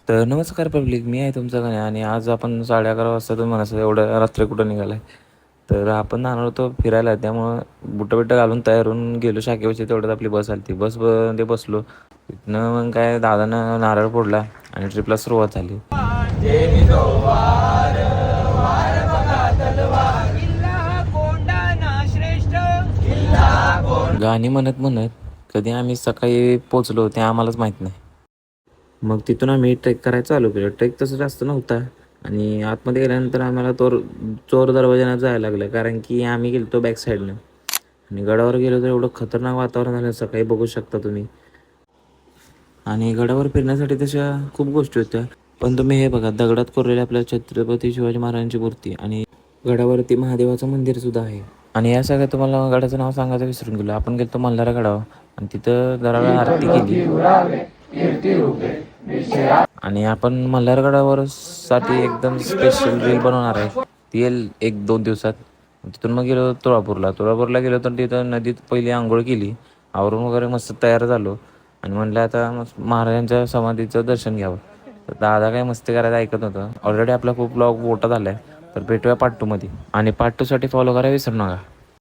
तर नमस्कार पब्लिक, मी आहे तुमचा गण्या आणि आज आपण 11:30 वाजता तुम्ही म्हणायचं एवढ्या रात्री कुठं निघाला आहे. तर आपण जाणार होतो फिरायला, त्यामुळं बुटं घालून तयार होऊन गेलो शाखेपाशी. तेवढ्यात आपली बस आली. मध्ये बसलो. तिथनं मग काय दादानं नारळ फोडला आणि ट्रिपला सुरुवात झाली. गाणी म्हणत म्हणत कधी आम्ही सकाळी पोचलो ते आम्हालाच माहीत नाही. मग तिथून आम्ही ट्रेक करायला चालू केलं. ट्रेक तसं जास्त नव्हता आणि आतमध्ये गेल्यानंतर आम्हाला चोर दरवाजानं जायला लागलं, कारण की आम्ही गेलो बॅक साईडनं आणि गडावर गेलो तर एवढं खतरनाक वातावरण झालं. सकाळी बघू शकता तुम्ही. आणि गडावर फिरण्यासाठी तशा खूप गोष्टी होत्या, पण तुम्ही हे बघा, दगडात कोरलेल्या आपल्या छत्रपती शिवाजी महाराजांची मूर्ती आणि गडावरती महादेवाचं मंदिर सुद्धा आहे. आणि या सगळ्या तुम्हाला गडाचं नाव सांगायचं विसरून गेलो. आपण गेलो मल्हार गडावर आणि तिथं जरा वेळ आरती केली आणि आपण मल्हारगडावर साठी एकदम स्पेशल रील बनवणार आहे. ती येईल 1-2 दिवसात. तिथून मग गेलो तुळापूरला गेलो तर तिथं नदीत पहिली आंघोळ केली, आवरून वगैरे मस्त तयार झालो आणि म्हटलं आता महाराजांच्या समाधीचं दर्शन घ्यावं. तर दादा काय मस्ती करायचं ऐकत नव्हतं. ऑलरेडी आपला खूप ब्लॉग मोठा झाला आहे. तर भेटूया पार्ट 2 मध्ये आणि पार्ट 2 साठी फॉलो करायला विसरू नका.